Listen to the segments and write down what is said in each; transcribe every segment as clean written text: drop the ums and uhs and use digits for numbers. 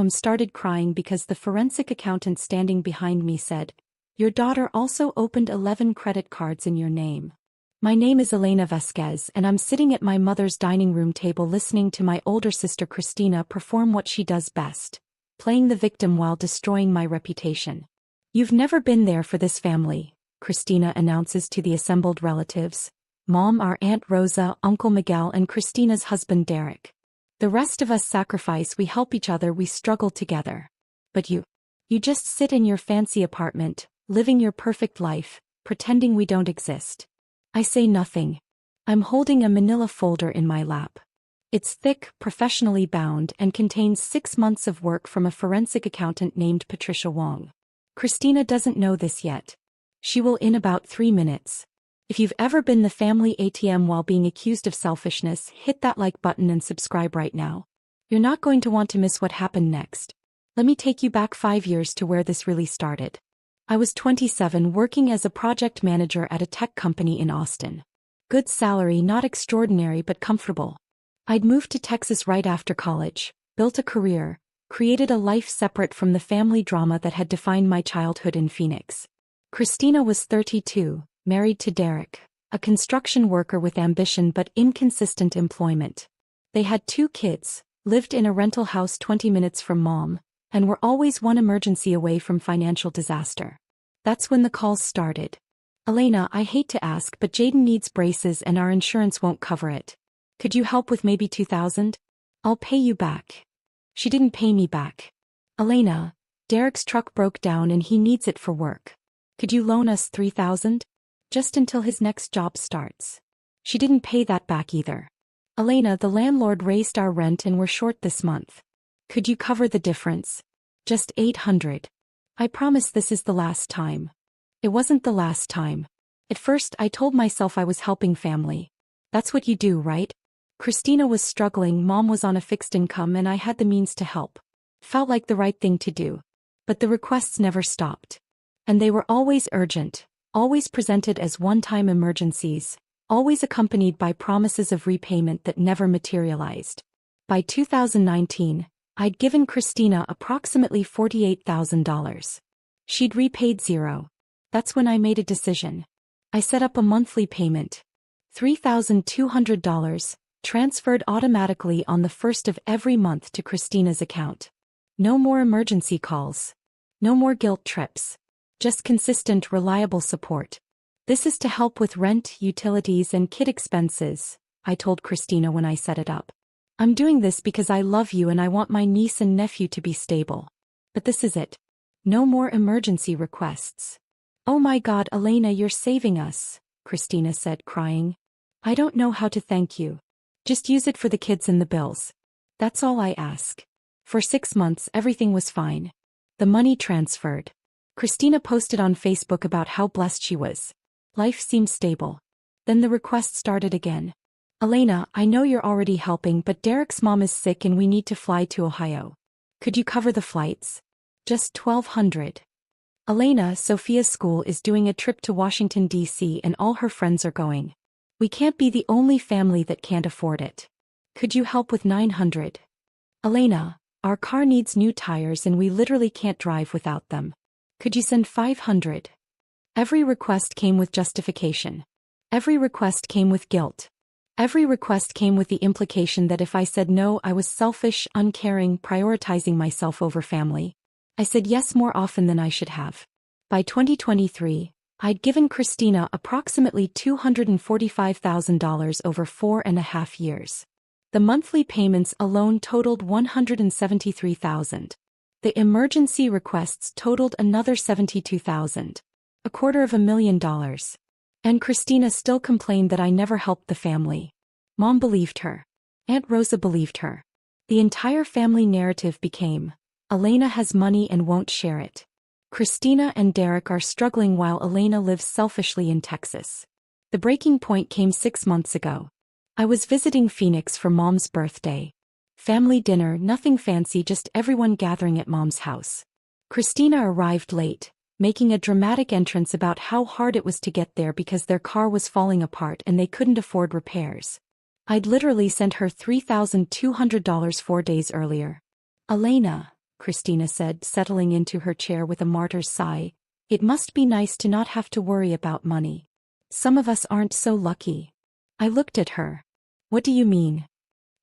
Started crying because the forensic accountant standing behind me said, "Your daughter also opened 11 credit cards in your name." My name is Elena Vasquez and I'm sitting at my mother's dining room table listening to my older sister Christina perform what she does best, playing the victim while destroying my reputation. "You've never been there for this family," Christina announces to the assembled relatives. Mom, our Aunt Rosa, Uncle Miguel and Christina's husband Derek. "The rest of us sacrifice, we help each other, we struggle together. But you just sit in your fancy apartment, living your perfect life, pretending we don't exist." I say nothing. I'm holding a manila folder in my lap. It's thick, professionally bound, and contains 6 months of work from a forensic accountant named Patricia Wong. Christina doesn't know this yet. She will in about 3 minutes. If you've ever been the family ATM while being accused of selfishness, hit that like button and subscribe right now. You're not going to want to miss what happened next. Let me take you back 5 years to where this really started. I was 27 working as a project manager at a tech company in Austin. Good salary, not extraordinary but comfortable. I'd moved to Texas right after college, built a career, created a life separate from the family drama that had defined my childhood in Phoenix. Christina was 32, married to Derek, a construction worker with ambition but inconsistent employment. They had 2 kids, lived in a rental house 20 minutes from mom, and were always one emergency away from financial disaster. That's when the calls started. "Elena, I hate to ask, but Jaden needs braces and our insurance won't cover it. Could you help with maybe $2,000? I'll pay you back." She didn't pay me back. "Elena, Derek's truck broke down and he needs it for work. Could you loan us $3,000? Just until his next job starts." She didn't pay that back either. "Elena, the landlord raised our rent and we're short this month. Could you cover the difference? Just $800. I promise this is the last time." It wasn't the last time. At first I told myself I was helping family. That's what you do, right? Christina was struggling, mom was on a fixed income and I had the means to help. Felt like the right thing to do. But the requests never stopped. And they were always urgent, always presented as one-time emergencies, always accompanied by promises of repayment that never materialized. By 2019, I'd given Christina approximately $48,000. She'd repaid zero. That's when I made a decision. I set up a monthly payment. $3,200, transferred automatically on the first of every month to Christina's account. No more emergency calls. No more guilt trips. Just consistent, reliable support. "This is to help with rent, utilities, and kid expenses," I told Christina when I set it up. "I'm doing this because I love you and I want my niece and nephew to be stable. But this is it. No more emergency requests." "Oh my God, Elena, you're saving us," Christina said, crying. "I don't know how to thank you. Just use it for the kids and the bills. That's all I ask." For 6 months everything was fine. The money transferred. Christina posted on Facebook about how blessed she was. Life seemed stable. Then the request started again. "Elena, I know you're already helping, but Derek's mom is sick and we need to fly to Ohio. Could you cover the flights? Just $1,200. "Elena, Sophia's school is doing a trip to Washington, D.C. and all her friends are going. We can't be the only family that can't afford it. Could you help with $900? "Elena, our car needs new tires and we literally can't drive without them. Could you send $500? Every request came with justification. Every request came with guilt. Every request came with the implication that if I said no, I was selfish, uncaring, prioritizing myself over family. I said yes more often than I should have. By 2023, I'd given Christina approximately $245,000 over 4.5 years. The monthly payments alone totaled $173,000. The emergency requests totaled another $72,000. $250,000. And Christina still complained that I never helped the family. Mom believed her. Aunt Rosa believed her. The entire family narrative became, Elena has money and won't share it. Christina and Derek are struggling while Elena lives selfishly in Texas. The breaking point came 6 months ago. I was visiting Phoenix for Mom's birthday. Family dinner, nothing fancy, just everyone gathering at Mom's house. Christina arrived late, making a dramatic entrance about how hard it was to get there because their car was falling apart and they couldn't afford repairs. I'd literally sent her $3,200 4 days earlier. "Elena, Christina said, settling into her chair with a martyr's sigh. It must be nice to not have to worry about money. Some of us aren't so lucky. I looked at her. What do you mean?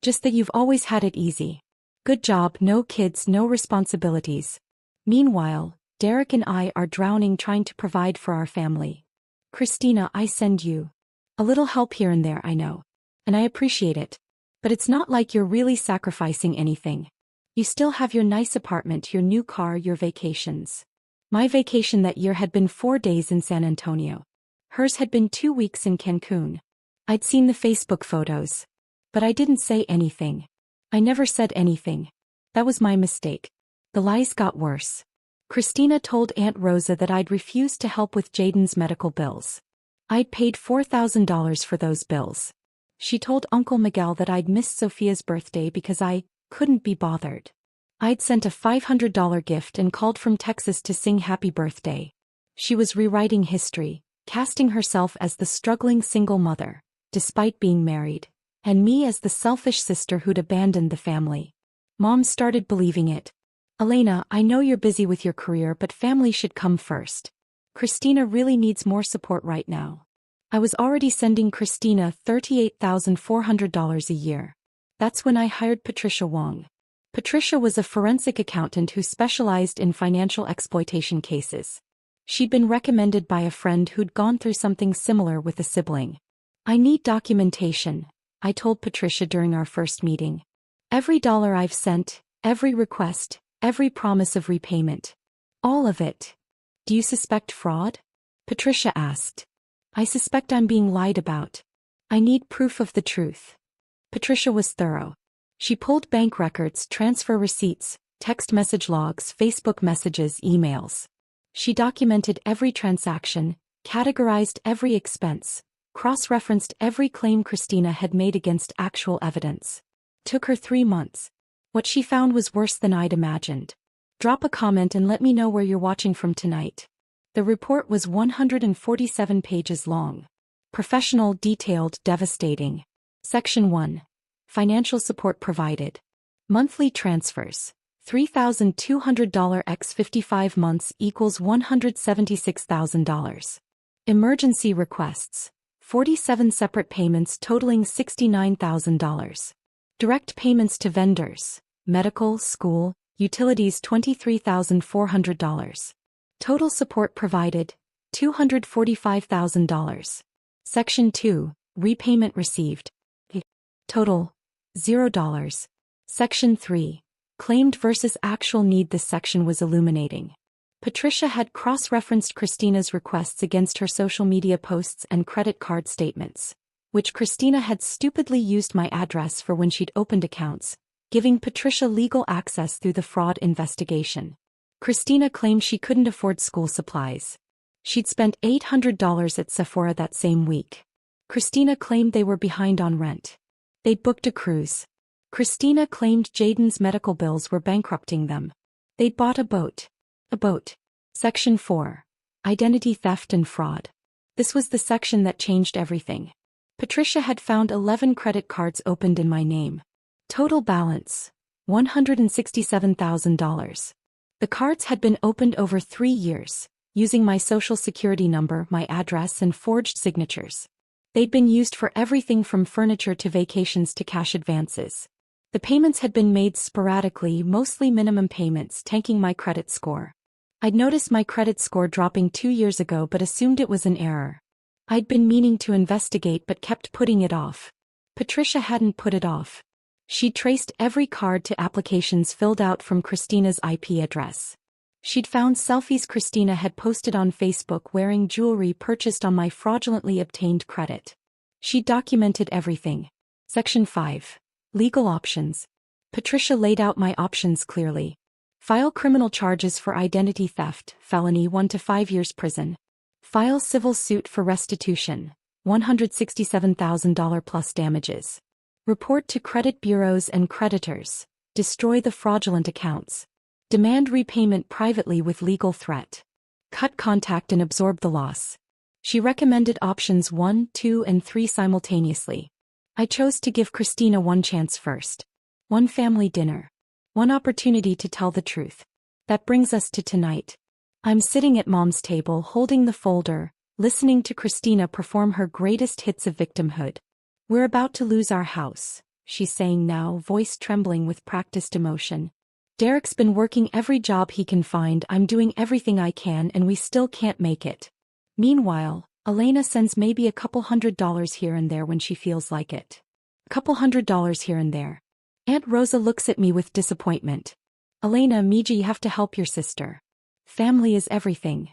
Just that you've always had it easy. Good job, no kids, no responsibilities. Meanwhile, Derek and I are drowning trying to provide for our family. Christina, I send you a little help here and there, I know. And I appreciate it. But it's not like you're really sacrificing anything. You still have your nice apartment, your new car, your vacations. My vacation that year had been 4 days in San Antonio. Hers had been 2 weeks in Cancun. I'd seen the Facebook photos. But I didn't say anything. I never said anything. That was my mistake. The lies got worse. Christina told Aunt Rosa that I'd refused to help with Jaden's medical bills. I'd paid $4,000 for those bills. She told Uncle Miguel that I'd missed Sophia's birthday because I couldn't be bothered. I'd sent a $500 gift and called from Texas to sing happy birthday. She was rewriting history, casting herself as the struggling single mother, despite being married, and me as the selfish sister who'd abandoned the family. Mom started believing it. Elena, I know you're busy with your career, but family should come first. Christina really needs more support right now. I was already sending Christina $38,400 a year. That's when I hired Patricia Wong. Patricia was a forensic accountant who specialized in financial exploitation cases. She'd been recommended by a friend who'd gone through something similar with a sibling. I need documentation, I told Patricia during our first meeting. Every dollar I've sent, every request, every promise of repayment. All of it. Do you suspect fraud? Patricia asked. I suspect I'm being lied about. I need proof of the truth. Patricia was thorough. She pulled bank records, transfer receipts, text message logs, Facebook messages, emails. She documented every transaction, categorized every expense, cross-referenced every claim Christina had made against actual evidence. Took her 3 months. What she found was worse than I'd imagined. Drop a comment and let me know where you're watching from tonight. The report was 147 pages long. Professional, detailed, devastating. Section 1. Financial support provided. Monthly transfers. $3,200 x 55 months equals $176,000. Emergency requests. 47 separate payments totaling $69,000. Direct payments to vendors. Medical, school, utilities $23,400. Total support provided, $245,000. Section 2. Repayment received. Total, $0. Section 3. Claimed versus actual need. This section was illuminating. Patricia had cross-referenced Christina's requests against her social media posts and credit card statements, which Christina had stupidly used my address for when she'd opened accounts, giving Patricia legal access through the fraud investigation. Christina claimed she couldn't afford school supplies. She'd spent $800 at Sephora that same week. Christina claimed they were behind on rent. They'd booked a cruise. Christina claimed Jaden's medical bills were bankrupting them. They'd bought a boat. A boat. Section 4. Identity theft and fraud. This was the section that changed everything. Patricia had found 11 credit cards opened in my name. Total balance, $167,000. The cards had been opened over 3 years, using my social security number, my address, and forged signatures. They'd been used for everything from furniture to vacations to cash advances. The payments had been made sporadically, mostly minimum payments, tanking my credit score. I'd noticed my credit score dropping 2 years ago but assumed it was an error. I'd been meaning to investigate but kept putting it off. Patricia hadn't put it off. She'd traced every card to applications filled out from Christina's IP address. She'd found selfies Christina had posted on Facebook wearing jewelry purchased on my fraudulently obtained credit. She'd documented everything. Section 5. Legal options. Patricia laid out my options clearly. File criminal charges for identity theft, felony 1 to 5 years prison. File civil suit for restitution, $167,000 plus damages. Report to credit bureaus and creditors. Destroy the fraudulent accounts. Demand repayment privately with legal threat. Cut contact and absorb the loss. She recommended options 1, 2, and 3 simultaneously. I chose to give Christina one chance first. One family dinner. One opportunity to tell the truth. That brings us to tonight. I'm sitting at Mom's table holding the folder, listening to Christina perform her greatest hits of victimhood. "We're about to lose our house," she's saying now, voice trembling with practiced emotion. "Derek's been working every job he can find, I'm doing everything I can, and we still can't make it." Meanwhile, Elena sends maybe a couple $100 here and there when she feels like it. Couple $100 here and there. Aunt Rosa looks at me with disappointment. "Elena, Miji, you have to help your sister. Family is everything."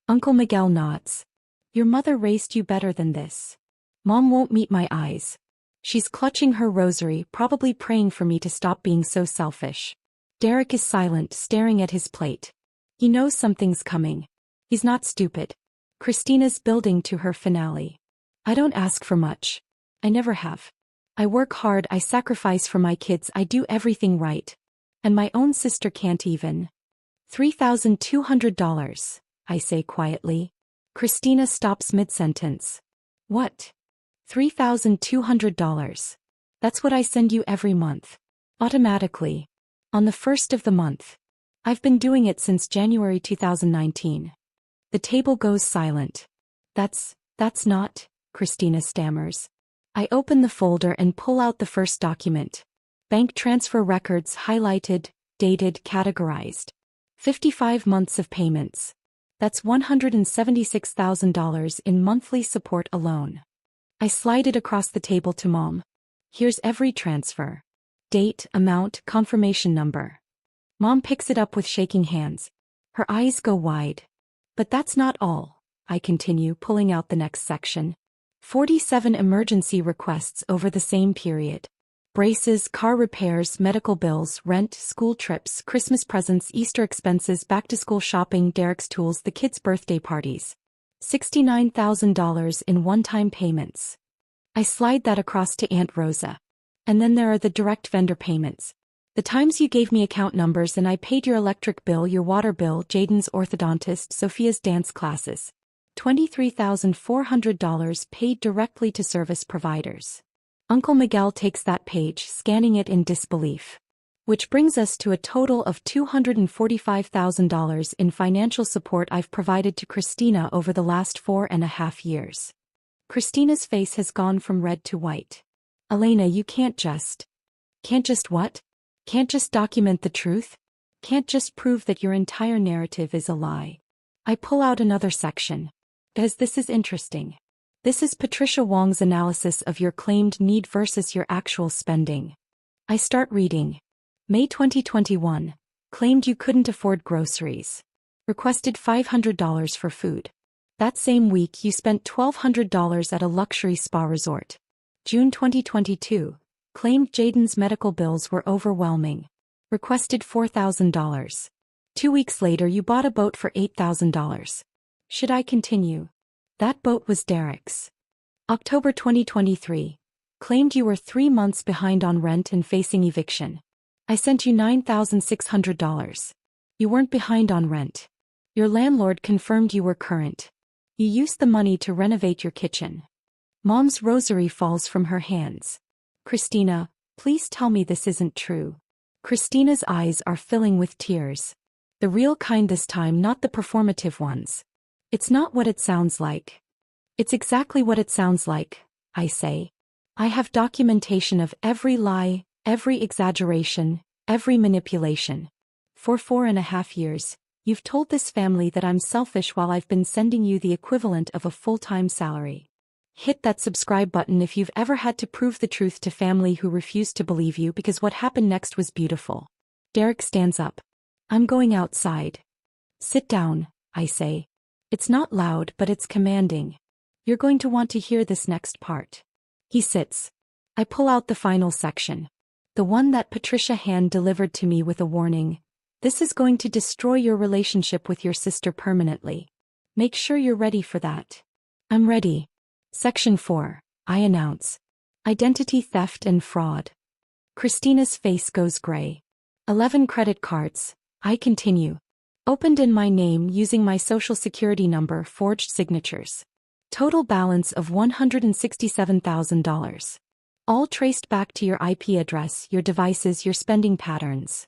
Uncle Miguel nods. "Your mother raised you better than this." Mom won't meet my eyes. She's clutching her rosary, probably praying for me to stop being so selfish. Derek is silent, staring at his plate. He knows something's coming. He's not stupid. Christina's building to her finale. "I don't ask for much. I never have. I work hard, I sacrifice for my kids, I do everything right. And my own sister can't even." $3,200, I say quietly. Christina stops mid-sentence. "What?" $3,200. "That's what I send you every month. Automatically. On the first of the month. I've been doing it since January 2019. The table goes silent. That's not," Christina stammers. I open the folder and pull out the first document. Bank transfer records highlighted, dated, categorized. 55 months of payments. That's $176,000 in monthly support alone. I slide it across the table to Mom. "Here's every transfer. Date, amount, confirmation number." Mom picks it up with shaking hands. Her eyes go wide. "But that's not all," I continue, pulling out the next section. 47 emergency requests over the same period. Braces, car repairs, medical bills, rent, school trips, Christmas presents, Easter expenses, back-to-school shopping, Derek's tools, the kids' birthday parties. $69,000 in one-time payments. I slide that across to Aunt Rosa. And then there are the direct vendor payments. The times you gave me account numbers and I paid your electric bill, your water bill, Jaden's orthodontist, Sophia's dance classes. $23,400 paid directly to service providers. Uncle Miguel takes that page, scanning it in disbelief. Which brings us to a total of $245,000 in financial support I've provided to Christina over the last 4.5 years. Christina's face has gone from red to white. "Elena, you can't just what? Can't just document the truth? Can't just prove that your entire narrative is a lie?" I pull out another section. Because this is interesting. This is Patricia Wong's analysis of your claimed need versus your actual spending. I start reading. May 2021. Claimed you couldn't afford groceries. Requested $500 for food. That same week you spent $1,200 at a luxury spa resort. June 2022. Claimed Jaden's medical bills were overwhelming. Requested $4,000. 2 weeks later you bought a boat for $8,000. Should I continue? That boat was Derek's. October 2023. Claimed you were 3 months behind on rent and facing eviction. I sent you $9,600. You weren't behind on rent. Your landlord confirmed you were current. You used the money to renovate your kitchen. Mom's rosary falls from her hands. Christina, please tell me this isn't true. Christina's eyes are filling with tears. The real kind this time, not the performative ones. It's not what it sounds like. It's exactly what it sounds like, I say. I have documentation of every lie, every exaggeration, every manipulation. For 4.5 years, you've told this family that I'm selfish while I've been sending you the equivalent of a full-time salary. Hit that subscribe button if you've ever had to prove the truth to family who refused to believe you, because what happened next was beautiful. Derek stands up. I'm going outside. Sit down, I say. It's not loud, but it's commanding. You're going to want to hear this next part. He sits. I pull out the final section. The one that Patricia hand delivered to me with a warning. This is going to destroy your relationship with your sister permanently. Make sure you're ready for that. I'm ready. Section 4, I announce. Identity theft and fraud. Christina's face goes gray. 11 credit cards, I continue. Opened in my name using my social security number, forged signatures. Total balance of $167,000. All traced back to your IP address, your devices, your spending patterns.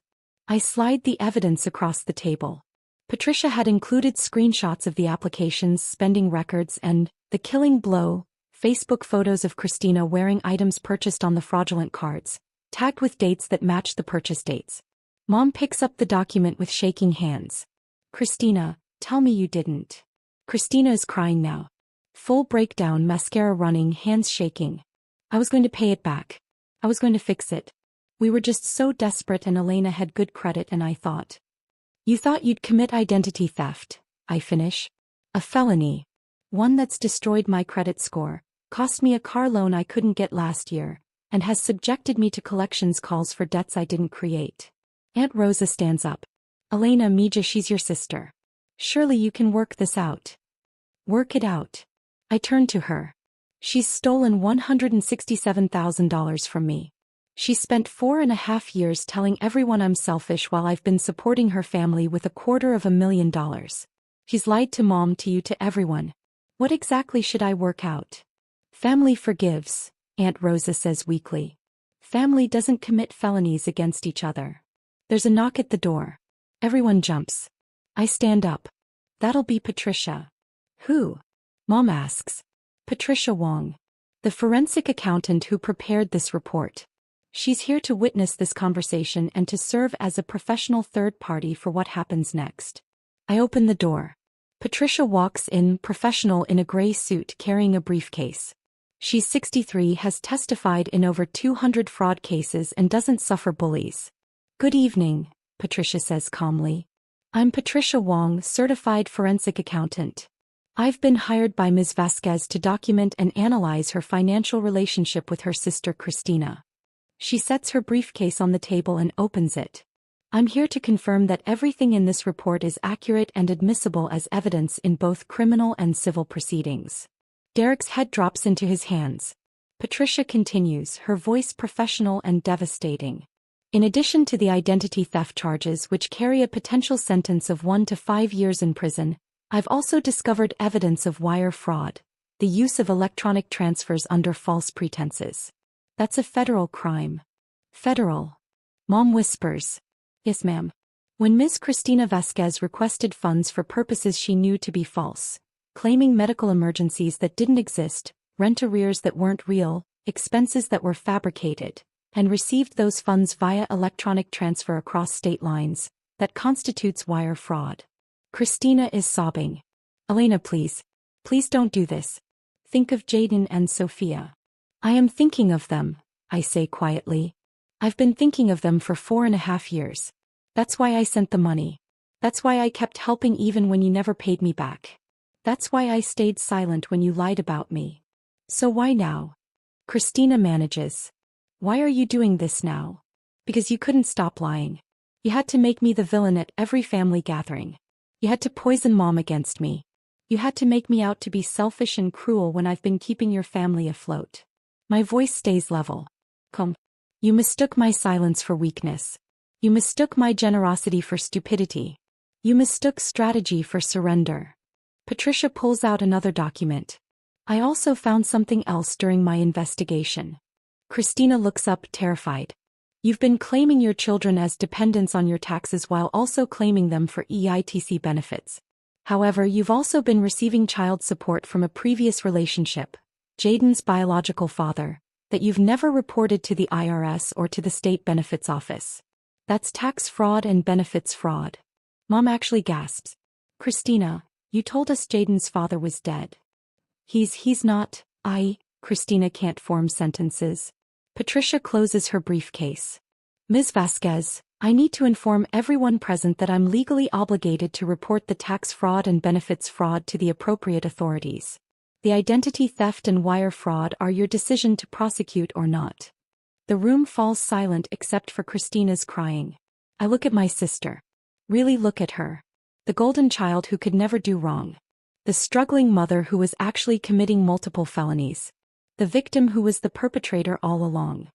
I slide the evidence across the table. Patricia had included screenshots of the applications, spending records, and, the killing blow, Facebook photos of Christina wearing items purchased on the fraudulent cards, tagged with dates that matched the purchase dates. Mom picks up the document with shaking hands. Christina, tell me you didn't. Christina is crying now. Full breakdown, mascara running, hands shaking. I was going to pay it back. I was going to fix it. We were just so desperate, and Elena had good credit, and I thought. You thought you'd commit identity theft, I finish. A felony. One that's destroyed my credit score, cost me a car loan I couldn't get last year, and has subjected me to collections calls for debts I didn't create. Aunt Rosa stands up. Elena Mija, she's your sister. Surely you can work this out. Work it out. I turn to her. She's stolen $167,000 from me. She spent 4.5 years telling everyone I'm selfish while I've been supporting her family with $250,000. She's lied to Mom, to you, to everyone. What exactly should I work out? Family forgives, Aunt Rosa says weakly. Family doesn't commit felonies against each other. There's a knock at the door. Everyone jumps. I stand up. That'll be Patricia. Who? Mom asks. Patricia Wong. The forensic accountant who prepared this report. She's here to witness this conversation and to serve as a professional third party for what happens next. I open the door. Patricia walks in, professional, in a gray suit, carrying a briefcase. She's 63, has testified in over 200 fraud cases, and doesn't suffer bullies. Good evening, Patricia says calmly. I'm Patricia Wong, certified forensic accountant. I've been hired by Ms. Vasquez to document and analyze her financial relationship with her sister Christina. She sets her briefcase on the table and opens it. I'm here to confirm that everything in this report is accurate and admissible as evidence in both criminal and civil proceedings. Derek's head drops into his hands. Patricia continues, her voice professional and devastating. In addition to the identity theft charges, which carry a potential sentence of 1 to 5 years in prison, I've also discovered evidence of wire fraud, the use of electronic transfers under false pretenses. That's a federal crime. Federal. Mom whispers. Yes, ma'am. When Ms. Christina Vasquez requested funds for purposes she knew to be false, claiming medical emergencies that didn't exist, rent arrears that weren't real, expenses that were fabricated, and received those funds via electronic transfer across state lines, that constitutes wire fraud. Christina is sobbing. Elena, please. Please don't do this. Think of Jaden and Sophia. I am thinking of them, I say quietly. I've been thinking of them for 4.5 years. That's why I sent the money. That's why I kept helping even when you never paid me back. That's why I stayed silent when you lied about me. So why now? Christina manages. Why are you doing this now? Because you couldn't stop lying. You had to make me the villain at every family gathering. You had to poison Mom against me. You had to make me out to be selfish and cruel when I've been keeping your family afloat. My voice stays level. Come. You mistook my silence for weakness. You mistook my generosity for stupidity. You mistook strategy for surrender. Patricia pulls out another document. I also found something else during my investigation. Christina looks up, terrified. You've been claiming your children as dependents on your taxes while also claiming them for EITC benefits. However, you've also been receiving child support from a previous relationship, Jaden's biological father, that you've never reported to the IRS or to the state benefits office. That's tax fraud and benefits fraud. Mom actually gasps. Christina, you told us Jaden's father was dead. He's not. Christina can't form sentences. Patricia closes her briefcase. Ms. Vasquez, I need to inform everyone present that I'm legally obligated to report the tax fraud and benefits fraud to the appropriate authorities. The identity theft and wire fraud are your decision to prosecute or not. The room falls silent except for Christina's crying. I look at my sister. Really look at her. The golden child who could never do wrong. The struggling mother who was actually committing multiple felonies. The victim who was the perpetrator all along.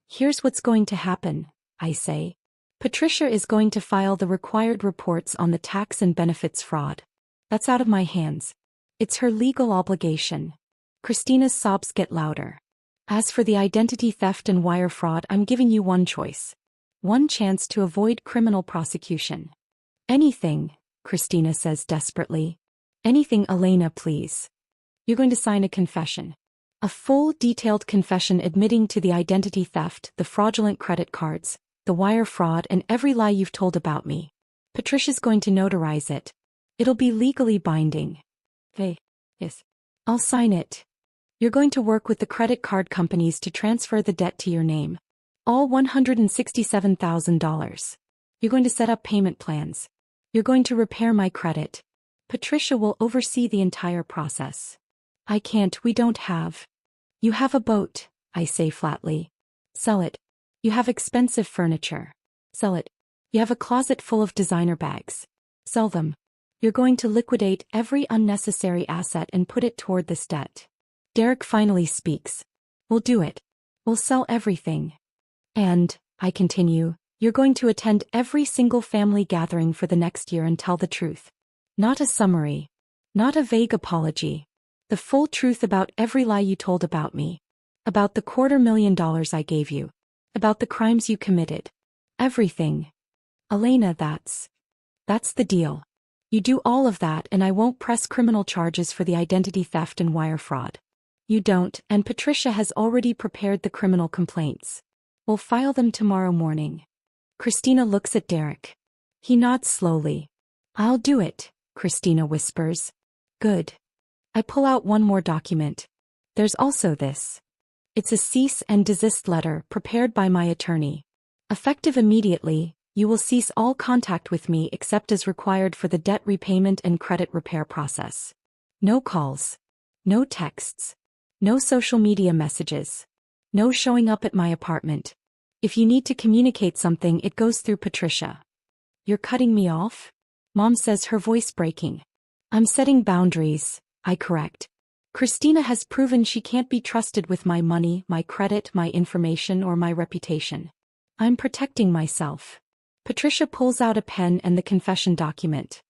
Here's what's going to happen, I say. Patricia is going to file the required reports on the tax and benefits fraud. That's out of my hands. It's her legal obligation. Christina's sobs get louder. As for the identity theft and wire fraud, I'm giving you one choice. One chance to avoid criminal prosecution. Anything, Christina says desperately. Anything, Elena, please. You're going to sign a confession. A full, detailed confession admitting to the identity theft, the fraudulent credit cards, the wire fraud, and every lie you've told about me. Patricia's going to notarize it. It'll be legally binding. Hey. Yes. I'll sign it. You're going to work with the credit card companies to transfer the debt to your name. All $167,000. You're going to set up payment plans. You're going to repair my credit. Patricia will oversee the entire process. I can't, we don't have. You have a boat, I say flatly. Sell it. You have expensive furniture. Sell it. You have a closet full of designer bags. Sell them. You're going to liquidate every unnecessary asset and put it toward this debt. Derek finally speaks. We'll do it. We'll sell everything. And, I continue, you're going to attend every single family gathering for the next year and tell the truth. Not a summary. Not a vague apology. The full truth about every lie you told about me. About the $250,000 I gave you. About the crimes you committed. Everything. Elena, that's the deal. You do all of that and I won't press criminal charges for the identity theft and wire fraud. You don't, and Patricia has already prepared the criminal complaints. We'll file them tomorrow morning. Christina looks at Derek. He nods slowly. I'll do it, Christina whispers. Good. I pull out one more document. There's also this. It's a cease and desist letter prepared by my attorney. Effective immediately, you will cease all contact with me except as required for the debt repayment and credit repair process. No calls. No texts. No social media messages. No showing up at my apartment. If you need to communicate something, it goes through Patricia. You're cutting me off? Mom says, her voice breaking. I'm setting boundaries, I correct. Christina has proven she can't be trusted with my money, my credit, my information, or my reputation. I'm protecting myself. Patricia pulls out a pen and the confession document.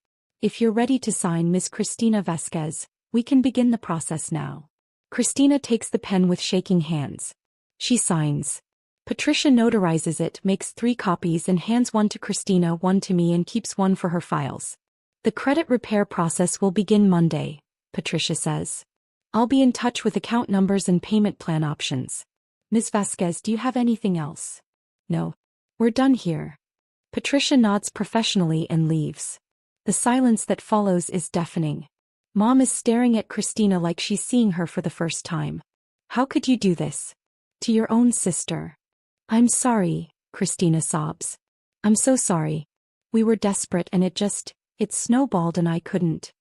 If you're ready to sign, Miss Cristina Vasquez, we can begin the process now. Christina takes the pen with shaking hands. She signs. Patricia notarizes it, makes 3 copies and hands one to Christina, one to me, and keeps one for her files. The credit repair process will begin Monday, Patricia says. I'll be in touch with account numbers and payment plan options. Ms. Vasquez, do you have anything else? No. We're done here. Patricia nods professionally and leaves. The silence that follows is deafening. Mom is staring at Christina like she's seeing her for the first time. How could you do this? To your own sister. I'm sorry, Christina sobs. I'm so sorry. We were desperate and it snowballed and I couldn't.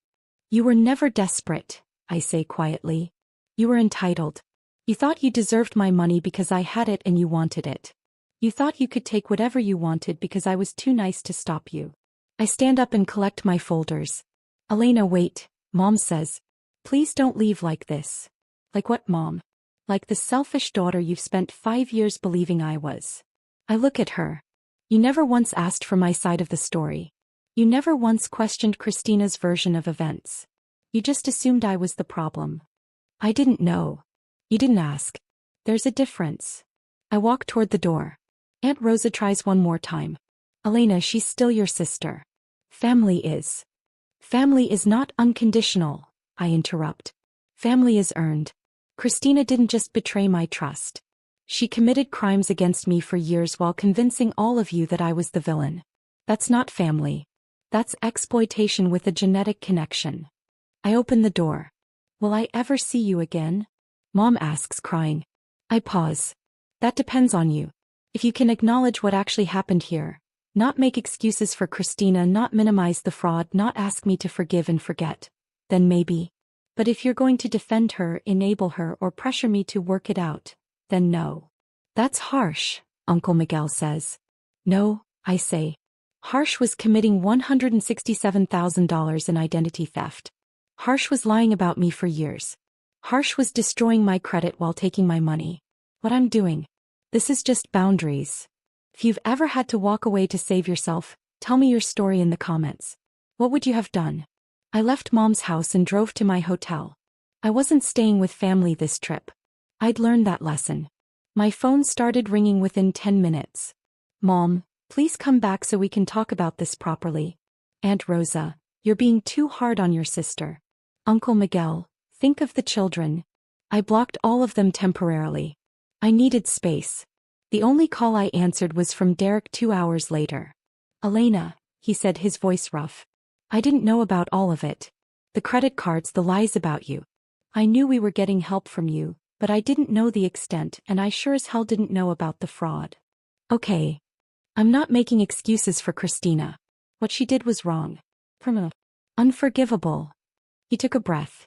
You were never desperate, I say quietly. You were entitled. You thought you deserved my money because I had it and you wanted it. You thought you could take whatever you wanted because I was too nice to stop you. I stand up and collect my folders. Elena, wait, Mom says. Please don't leave like this. Like what, Mom? Like the selfish daughter you've spent 5 years believing I was. I look at her. You never once asked for my side of the story. You never once questioned Christina's version of events. You just assumed I was the problem. I didn't know. You didn't ask. There's a difference. I walk toward the door. Aunt Rosa tries one more time. Elena, she's still your sister. Family is. Family is not unconditional, I interrupt. Family is earned. Christina didn't just betray my trust. She committed crimes against me for years while convincing all of you that I was the villain. That's not family. That's exploitation with a genetic connection. I open the door. Will I ever see you again? Mom asks, crying. I pause. That depends on you. If you can acknowledge what actually happened here, not make excuses for Christina, not minimize the fraud, not ask me to forgive and forget, then maybe. But if you're going to defend her, enable her, or pressure me to work it out, then no. That's harsh, Uncle Miguel says. No, I say. Harsh was committing $167,000 in identity theft. Harsh was lying about me for years. Harsh was destroying my credit while taking my money. What I'm doing. This is just boundaries. If you've ever had to walk away to save yourself, tell me your story in the comments. What would you have done? I left Mom's house and drove to my hotel. I wasn't staying with family this trip. I'd learned that lesson. My phone started ringing within 10 minutes. Mom, please come back so we can talk about this properly. Aunt Rosa, you're being too hard on your sister. Uncle Miguel, think of the children. I blocked all of them temporarily. I needed space. The only call I answered was from Derek 2 hours later. Elena, he said, his voice rough. I didn't know about all of it. The credit cards, the lies about you. I knew we were getting help from you, but I didn't know the extent, and I sure as hell didn't know about the fraud. Okay. I'm not making excuses for Christina. What she did was wrong. Criminal. Unforgivable. He took a breath.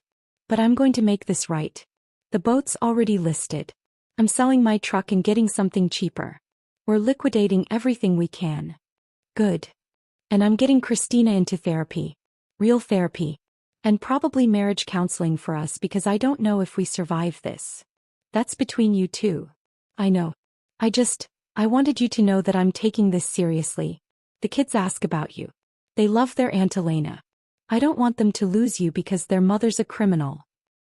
But I'm going to make this right. The boat's already listed. I'm selling my truck and getting something cheaper. We're liquidating everything we can. Good. And I'm getting Christina into therapy. Real therapy. And probably marriage counseling for us because I don't know if we survive this. That's between you two. I know. I wanted you to know that I'm taking this seriously. The kids ask about you. They love their Aunt Elena. I don't want them to lose you because their mother's a criminal.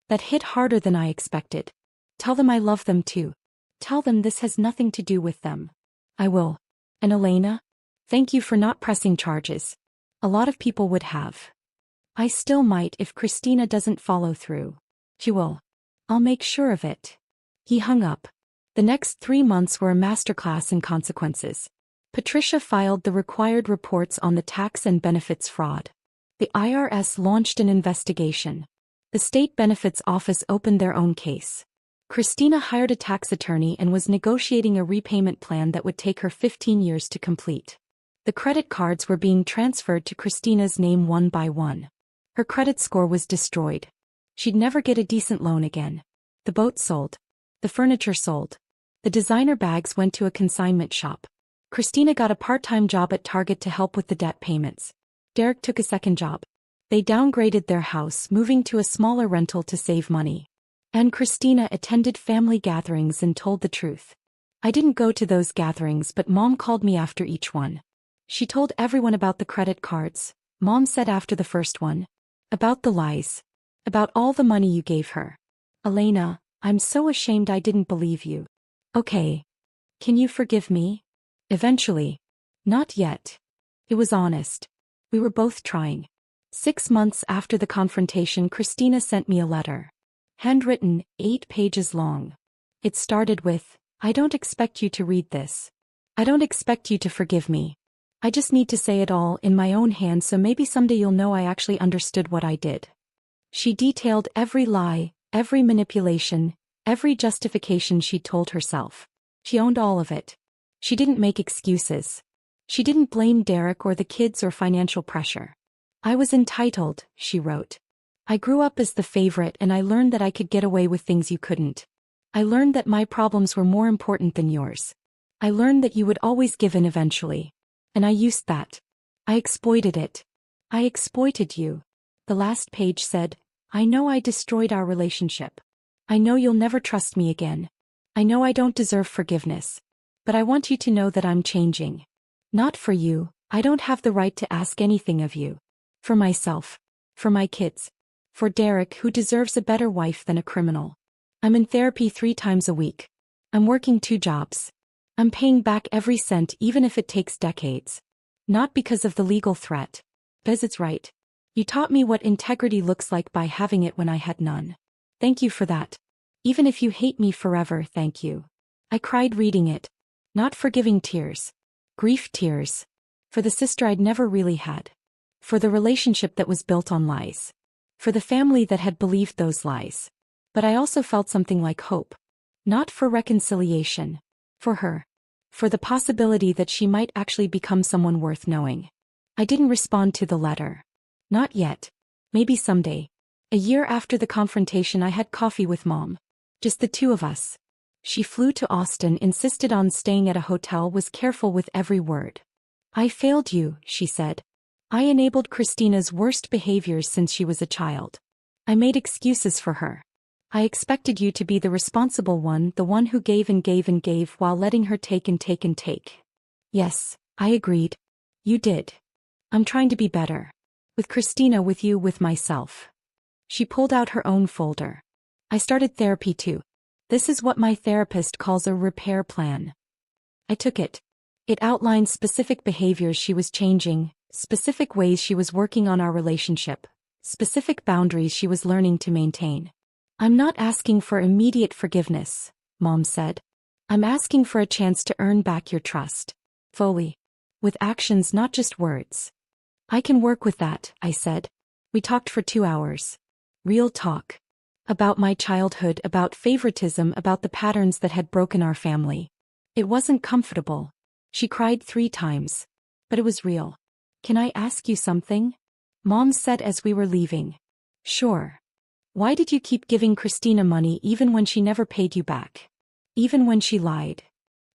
That hit harder than I expected. Tell them I love them too. Tell them this has nothing to do with them. I will. And Elena? Thank you for not pressing charges. A lot of people would have. I still might if Christina doesn't follow through. She will. I'll make sure of it. He hung up. The next 3 months were a masterclass in consequences. Patricia filed the required reports on the tax and benefits fraud. The IRS launched an investigation. The State Benefits Office opened their own case. Christina hired a tax attorney and was negotiating a repayment plan that would take her 15 years to complete. The credit cards were being transferred to Christina's name one by one. Her credit score was destroyed. She'd never get a decent loan again. The boat sold. The furniture sold. The designer bags went to a consignment shop. Christina got a part-time job at Target to help with the debt payments. Derek took a second job. They downgraded their house, moving to a smaller rental to save money. And Christina attended family gatherings and told the truth. I didn't go to those gatherings, but Mom called me after each one. She told everyone about the credit cards. Mom said after the first one. About the lies. About all the money you gave her. Elena, I'm so ashamed I didn't believe you. Okay. Can you forgive me? Eventually. Not yet. It was honest. We were both trying. 6 months after the confrontation, Christina sent me a letter. Handwritten, 8 pages long. It started with, I don't expect you to read this. I don't expect you to forgive me. I just need to say it all in my own hand so maybe someday you'll know I actually understood what I did. She detailed every lie, every manipulation, every justification she'd told herself. She owned all of it. She didn't make excuses. She didn't blame Derek or the kids or financial pressure. I was entitled, she wrote. I grew up as the favorite and I learned that I could get away with things you couldn't. I learned that my problems were more important than yours. I learned that you would always give in eventually. And I used that. I exploited it. I exploited you. The last page said, I know I destroyed our relationship. I know you'll never trust me again. I know I don't deserve forgiveness. But I want you to know that I'm changing. Not for you, I don't have the right to ask anything of you. For myself. For my kids. For Derek, who deserves a better wife than a criminal. I'm in therapy 3 times a week. I'm working 2 jobs. I'm paying back every cent even if it takes decades. Not because of the legal threat. Because it's right. You taught me what integrity looks like by having it when I had none. Thank you for that. Even if you hate me forever, thank you. I cried reading it. Not forgiving tears. Grief tears. For the sister I'd never really had. For the relationship that was built on lies. For the family that had believed those lies. But I also felt something like hope. Not for reconciliation. For her. For the possibility that she might actually become someone worth knowing. I didn't respond to the letter. Not yet. Maybe someday. A year after the confrontation I had coffee with Mom. Just the 2 of us. She flew to Austin, insisted on staying at a hotel, was careful with every word. I failed you, she said. I enabled Christina's worst behaviors since she was a child. I made excuses for her. I expected you to be the responsible one, the one who gave and gave and gave while letting her take and take and take. Yes, I agreed. You did. I'm trying to be better. With Christina, with you, with myself. She pulled out her own folder. I started therapy too. This is what my therapist calls a repair plan. I took it. It outlined specific behaviors she was changing, specific ways she was working on our relationship, specific boundaries she was learning to maintain. "I'm not asking for immediate forgiveness," Mom said. "I'm asking for a chance to earn back your trust. Fully. With actions, not just words." "I can work with that," I said. We talked for 2 hours. Real talk. About my childhood, about favoritism, about the patterns that had broken our family. It wasn't comfortable. She cried 3 times. But it was real. "Can I ask you something?" Mom said as we were leaving. "Sure. Why did you keep giving Christina money even when she never paid you back? Even when she lied?"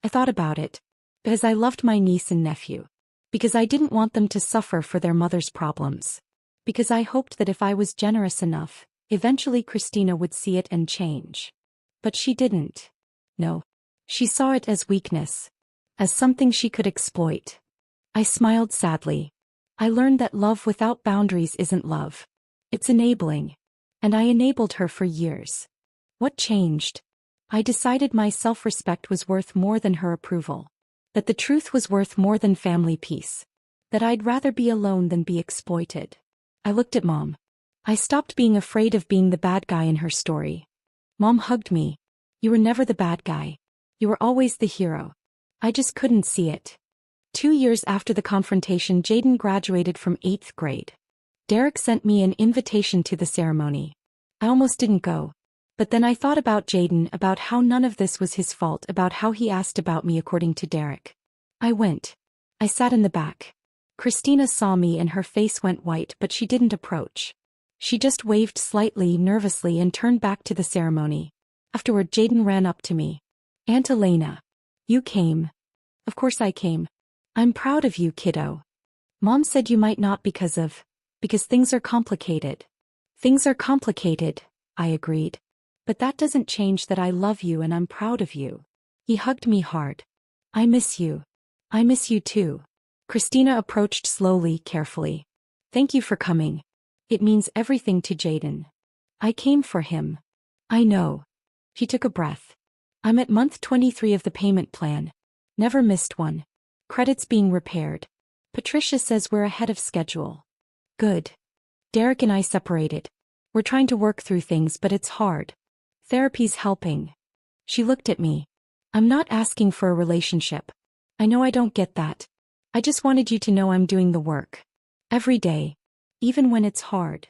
I thought about it. Because I loved my niece and nephew. Because I didn't want them to suffer for their mother's problems. Because I hoped that if I was generous enough, eventually Christina would see it and change. But she didn't. No. She saw it as weakness. As something she could exploit. I smiled sadly. I learned that love without boundaries isn't love. It's enabling. And I enabled her for years. What changed? I decided my self-respect was worth more than her approval. That the truth was worth more than family peace. That I'd rather be alone than be exploited. I looked at Mom. I stopped being afraid of being the bad guy in her story. Mom hugged me. "You were never the bad guy. You were always the hero." I just couldn't see it. 2 years after the confrontation, Jaden graduated from 8th grade. Derek sent me an invitation to the ceremony. I almost didn't go. But then I thought about Jaden, about how none of this was his fault, about how he asked about me according to Derek. I went. I sat in the back. Christina saw me and her face went white, but she didn't approach. She just waved slightly, nervously, and turned back to the ceremony. Afterward, Jaden ran up to me. "Aunt Elena. You came." "Of course I came. I'm proud of you, kiddo." "Mom said you might not because things are complicated." "Things are complicated," I agreed. "But that doesn't change that I love you and I'm proud of you." He hugged me hard. "I miss you." "I miss you too." Christina approached slowly, carefully. "Thank you for coming. It means everything to Jaden." "I came for him." "I know." She took a breath. "I'm at month 23 of the payment plan. Never missed one. Credits being repaired. Patricia says we're ahead of schedule." "Good." "Derek and I separated. We're trying to work through things, but it's hard. Therapy's helping." She looked at me. "I'm not asking for a relationship. I know I don't get that. I just wanted you to know I'm doing the work. Every day. Even when it's hard."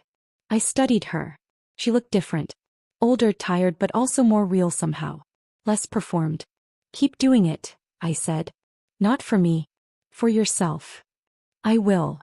I studied her. She looked different. Older, tired, but also more real somehow. Less performed. "Keep doing it," I said. "Not for me. For yourself." "I will."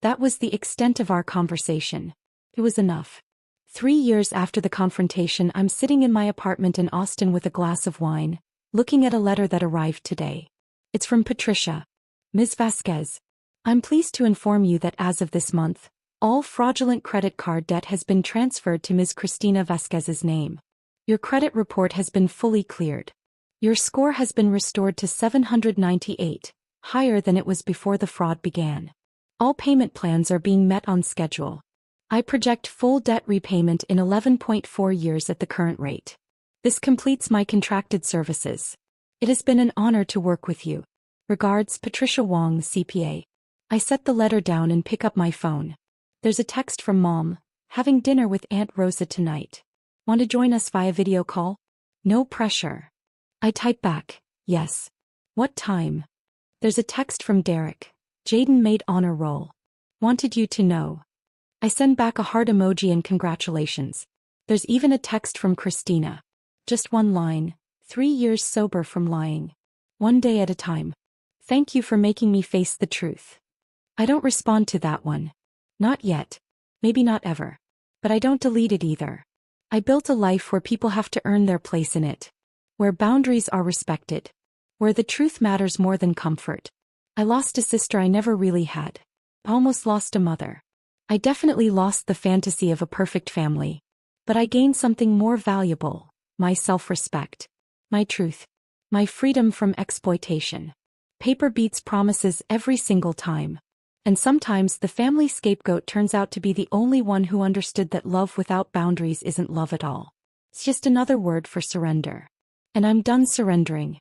That was the extent of our conversation. It was enough. 3 years after the confrontation, I'm sitting in my apartment in Austin with a glass of wine, looking at a letter that arrived today. It's from Patricia. "Ms. Vasquez. I'm pleased to inform you that as of this month, all fraudulent credit card debt has been transferred to Ms. Christina Vasquez's name. Your credit report has been fully cleared. Your score has been restored to 798, higher than it was before the fraud began. All payment plans are being met on schedule. I project full debt repayment in 11.4 years at the current rate. This completes my contracted services. It has been an honor to work with you. Regards, Patricia Wong, CPA." I set the letter down and pick up my phone. There's a text from Mom. "Having dinner with Aunt Rosa tonight. Want to join us via video call? No pressure." I type back, "Yes. What time?" There's a text from Derek. "Jaden made honor roll. Wanted you to know." I send back a heart emoji and congratulations. There's even a text from Christina. Just one line. 3 years sober from lying. One day at a time. Thank you for making me face the truth. I don't respond to that one. Not yet. Maybe not ever. But I don't delete it either. I built a life where people have to earn their place in it. Where boundaries are respected. Where the truth matters more than comfort. I lost a sister I never really had. I almost lost a mother. I definitely lost the fantasy of a perfect family. But I gained something more valuable, my self-respect. My truth. My freedom from exploitation. Paper beats promises every single time. And sometimes the family scapegoat turns out to be the only one who understood that love without boundaries isn't love at all. It's just another word for surrender. And I'm done surrendering.